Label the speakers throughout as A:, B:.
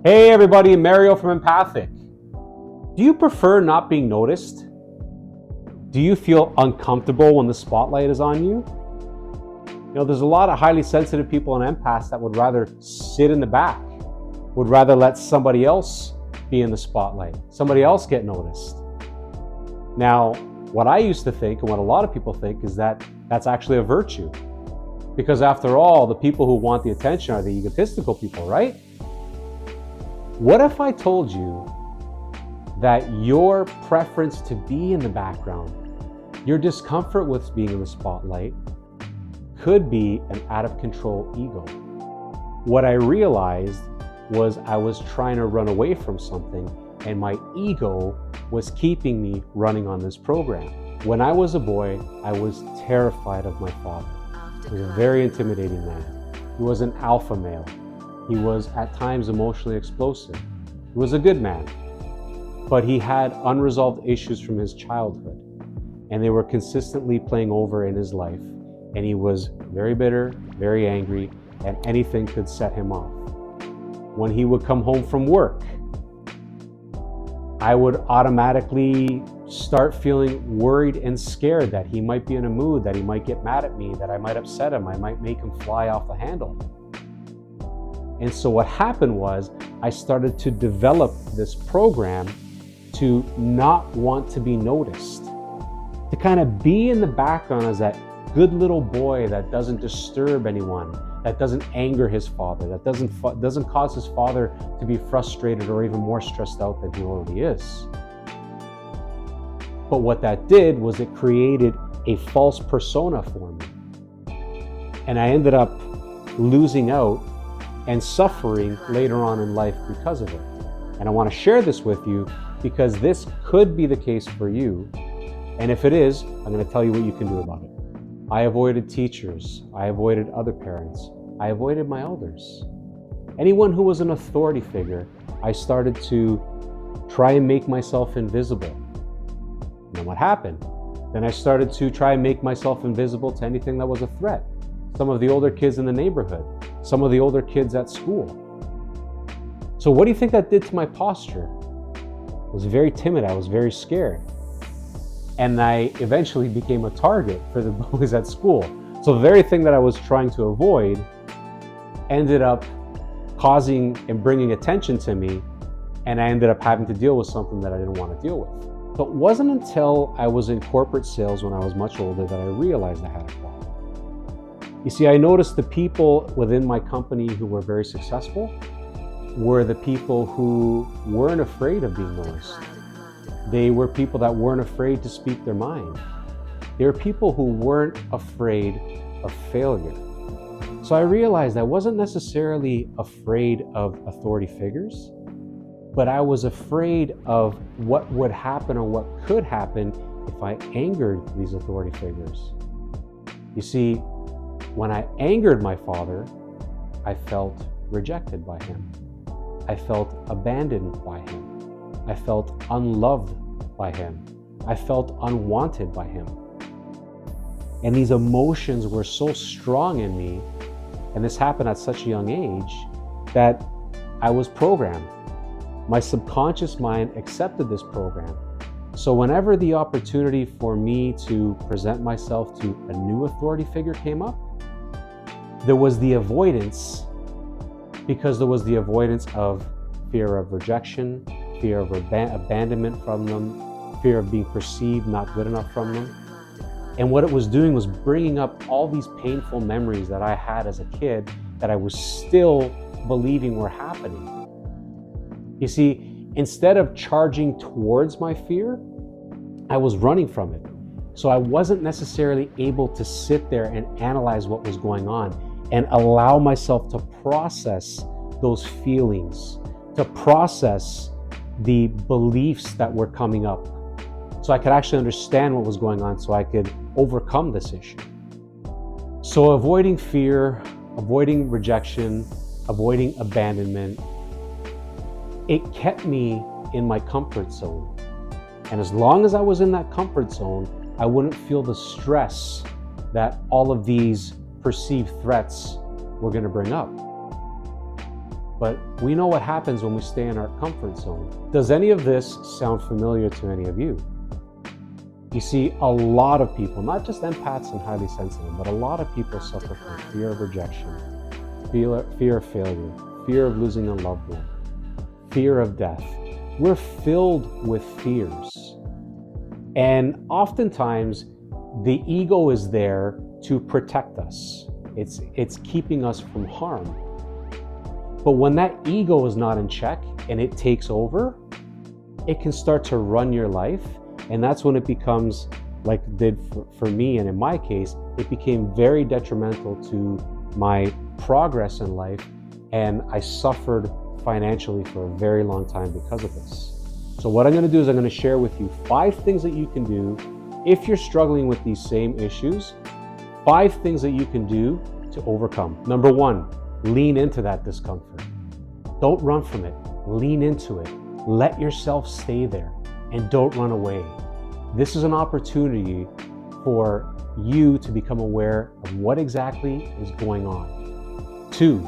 A: Hey everybody, Mario from Empathik. Do you prefer not being noticed? Do you feel uncomfortable when the spotlight is on you? There's a lot of highly sensitive people and empaths that would rather sit in the back, would rather let somebody else be in the spotlight, somebody else get noticed. Now, what I used to think and what a lot of people think is that that's actually a virtue. Because after all, the people who want the attention are the egotistical people, right? What if I told you that your preference to be in the background, your discomfort with being in the spotlight, could be an out-of-control ego? What I realized was I was trying to run away from something, and my ego was keeping me running on this program. When I was a boy, I was terrified of my father. He was a very intimidating man. He was an alpha male. He was at times emotionally explosive. He was a good man, but he had unresolved issues from his childhood, and they were consistently playing over in his life, and he was very bitter, very angry, and anything could set him off. When he would come home from work, I would automatically start feeling worried and scared that he might be in a mood, that he might get mad at me, that I might upset him, I might make him fly off the handle. And so what happened was I started to develop this program to not want to be noticed, to kind of be in the background as that good little boy that doesn't disturb anyone, that doesn't anger his father, that doesn't cause his father to be frustrated or even more stressed out than he already is. But what that did was it created a false persona for me. And I ended up losing out and suffering later on in life because of it. And I want to share this with you because this could be the case for you. And if it is, I'm going to tell you what you can do about it. I avoided teachers. I avoided other parents. I avoided my elders. Anyone who was an authority figure, I started to try and make myself invisible. And then what happened? Then I started to try and make myself invisible to anything that was a threat. Some of the older kids in the neighborhood, some of the older kids at school. So what do you think that did to my posture? I was very timid, I was very scared. And I eventually became a target for the bullies at school. So the very thing that I was trying to avoid ended up causing and bringing attention to me, and I ended up having to deal with something that I didn't want to deal with. So it wasn't until I was in corporate sales when I was much older that I realized I had a problem. You see, I noticed the people within my company who were very successful were the people who weren't afraid of being noticed. They were people that weren't afraid to speak their mind. They were people who weren't afraid of failure. So I realized I wasn't necessarily afraid of authority figures, but I was afraid of what would happen or what could happen if I angered these authority figures. You see, when I angered my father, I felt rejected by him. I felt abandoned by him. I felt unloved by him. I felt unwanted by him. And these emotions were so strong in me, and this happened at such a young age, that I was programmed. My subconscious mind accepted this program. So whenever the opportunity for me to present myself to a new authority figure came up, there was the avoidance, because there was the avoidance of fear of rejection, fear of abandonment from them, fear of being perceived not good enough from them. And what it was doing was bringing up all these painful memories that I had as a kid that I was still believing were happening. You see, instead of charging towards my fear, I was running from it. So I wasn't necessarily able to sit there and analyze what was going on and allow myself to process those feelings, to process the beliefs that were coming up, so I could actually understand what was going on, so I could overcome this issue. So avoiding fear, avoiding rejection, avoiding abandonment, it kept me in my comfort zone. And as long as I was in that comfort zone, I wouldn't feel the stress that all of these perceived threats were going to bring up. But we know what happens when we stay in our comfort zone. Does any of this sound familiar to any of you? You see, a lot of people, not just empaths and highly sensitive, but a lot of people suffer from fear of rejection, fear of failure, fear of losing a loved one, fear of death. We're filled with fears. And oftentimes, the ego is there to protect us. It's keeping us from harm. But when that ego is not in check and it takes over, it can start to run your life. And that's when it becomes, like it did for me, and in my case, it became very detrimental to my progress in life. And I suffered financially for a very long time because of this. So what I'm going to do is I'm going to share with you 5 things that you can do if you're struggling with these same issues. 5 things that you can do to overcome. Number 1, lean into that discomfort. Don't run from it. Lean into it. Let yourself stay there and don't run away. This is an opportunity for you to become aware of what exactly is going on. 2,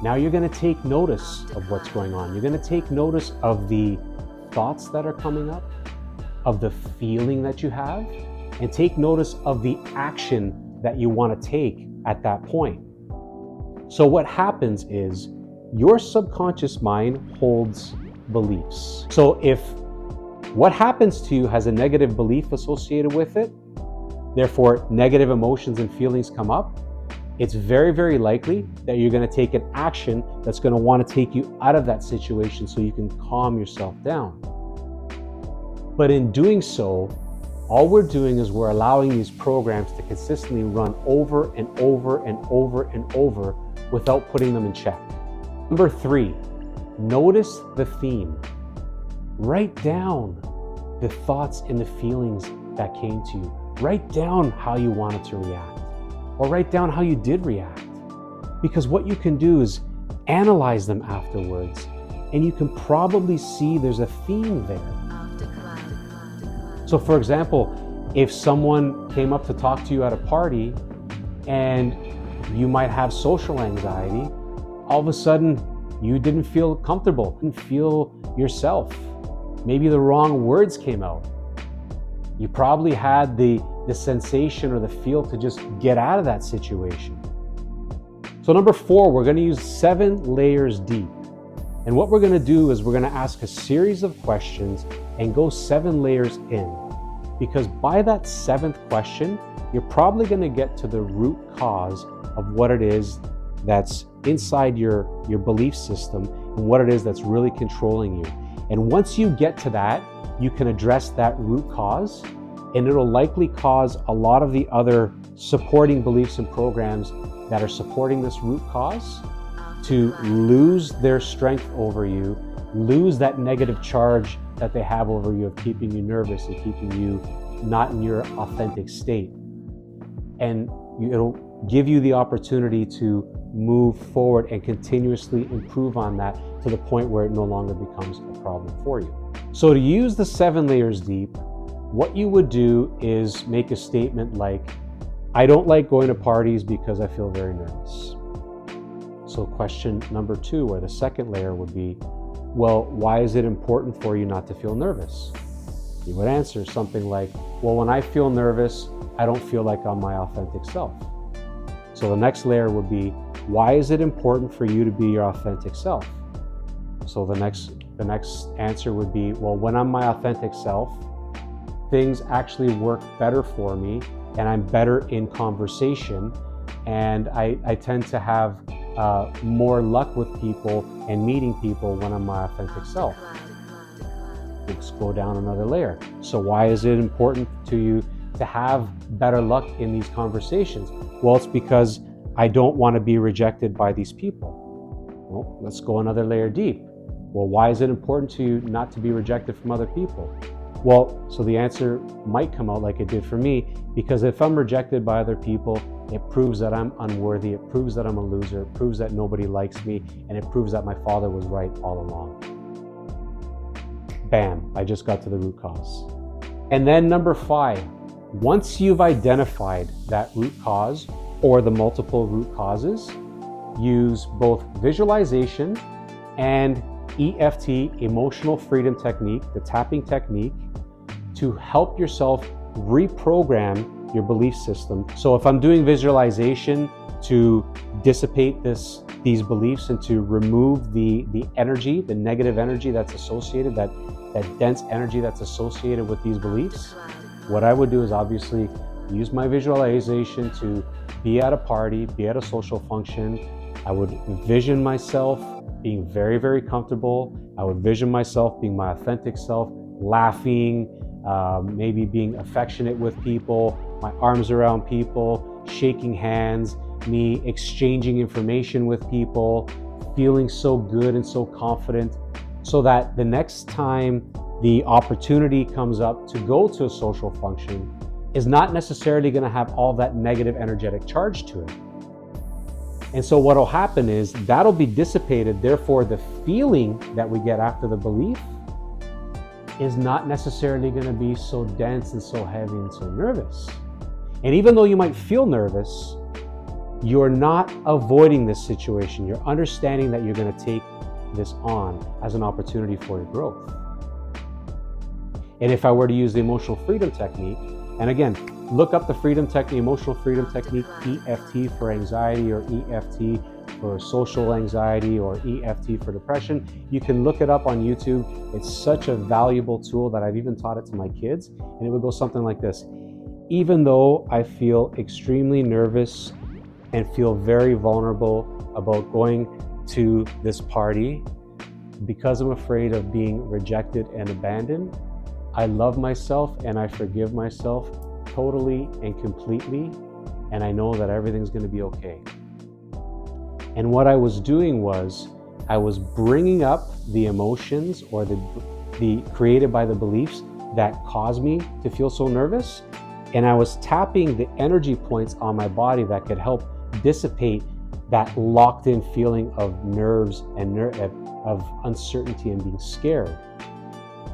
A: now you're going to take notice of what's going on. You're going to take notice of the thoughts that are coming up, of the feeling that you have, and take notice of the action that you want to take at that point. So what happens is your subconscious mind holds beliefs. So if what happens to you has a negative belief associated with it, therefore negative emotions and feelings come up, it's very, very likely that you're going to take an action that's going to want to take you out of that situation so you can calm yourself down. But in doing so, all we're doing is we're allowing these programs to consistently run over and over and over and over without putting them in check. Number 3, notice the theme. Write down the thoughts and the feelings that came to you. Write down how you wanted to react, or write down how you did react. Because what you can do is analyze them afterwards, and you can probably see there's a theme there. So for example, if someone came up to talk to you at a party and you might have social anxiety, all of a sudden you didn't feel comfortable, didn't feel yourself. Maybe the wrong words came out. You probably had the sensation or the feel to just get out of that situation. So number 4, we're going to use 7 layers deep. And what we're going to do is we're going to ask a series of questions and go 7 layers in. Because by that 7th question, you're probably going to get to the root cause of what it is that's inside your belief system and what it is that's really controlling you. And once you get to that, you can address that root cause, and it'll likely cause a lot of the other supporting beliefs and programs that are supporting this root cause to lose their strength over you, lose that negative charge that they have over you of keeping you nervous and keeping you not in your authentic state. And it'll give you the opportunity to move forward and continuously improve on that to the point where it no longer becomes a problem for you. So to use the 7 layers deep, what you would do is make a statement like, I don't like going to parties because I feel very nervous. So question number 2, or the second layer, would be, well, why is it important for you not to feel nervous? You would answer something like, well, when I feel nervous, I don't feel like I'm my authentic self. So the next layer would be, why is it important for you to be your authentic self? So the next answer would be, well, when I'm my authentic self, things actually work better for me, and I'm better in conversation, and I tend to have more luck with people and meeting people when I'm my authentic self. Let's go down another layer. So why is it important to you to have better luck in these conversations? Well, it's because I don't want to be rejected by these people. Well, let's go another layer deep. Well, why is it important to you not to be rejected from other people? Well, so the answer might come out like it did for me, because if I'm rejected by other people, it proves that I'm unworthy, it proves that I'm a loser, it proves that nobody likes me, and it proves that my father was right all along. Bam, I just got to the root cause. And then number 5, once you've identified that root cause or the multiple root causes, use both visualization and EFT, emotional freedom technique, the tapping technique, to help yourself reprogram your belief system. So if I'm doing visualization to dissipate these beliefs and to remove the energy, the negative energy that's associated, that dense energy that's associated with these beliefs, what I would do is obviously use my visualization to be at a party, be at a social function. I would vision myself being very, very comfortable. I would vision myself being my authentic self, laughing, maybe being affectionate with people, my arms around people, shaking hands, me exchanging information with people, feeling so good and so confident, so that the next time the opportunity comes up to go to a social function is not necessarily going to have all that negative energetic charge to it. And so what will happen is that'll be dissipated. Therefore, the feeling that we get after the belief is not necessarily going to be so dense and so heavy and so nervous. And even though you might feel nervous, you're not avoiding this situation. You're understanding that you're going to take this on as an opportunity for your growth. And if I were to use the emotional freedom technique, and again, look up the freedom technique, emotional freedom technique, EFT for anxiety, or EFT for social anxiety, or EFT for depression. You can look it up on YouTube. It's such a valuable tool that I've even taught it to my kids. And it would go something like this. Even though I feel extremely nervous and feel very vulnerable about going to this party because I'm afraid of being rejected and abandoned, I love myself and I forgive myself totally and completely, and I know that everything's going to be okay. And what I was doing was I was bringing up the emotions or the created by the beliefs that caused me to feel so nervous, and I was tapping the energy points on my body that could help dissipate that locked in feeling of nerves and of uncertainty and being scared.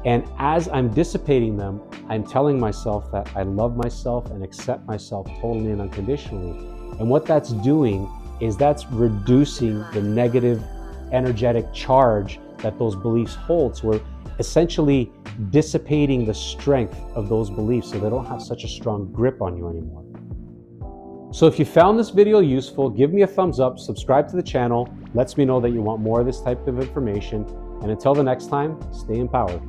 A: And as I'm dissipating them, I'm telling myself that I love myself and accept myself totally and unconditionally. And what that's doing is that's reducing the negative energetic charge that those beliefs hold. So we're essentially dissipating the strength of those beliefs so they don't have such a strong grip on you anymore. So if you found this video useful, give me a thumbs up, subscribe to the channel, lets me know that you want more of this type of information. And until the next time, stay empowered.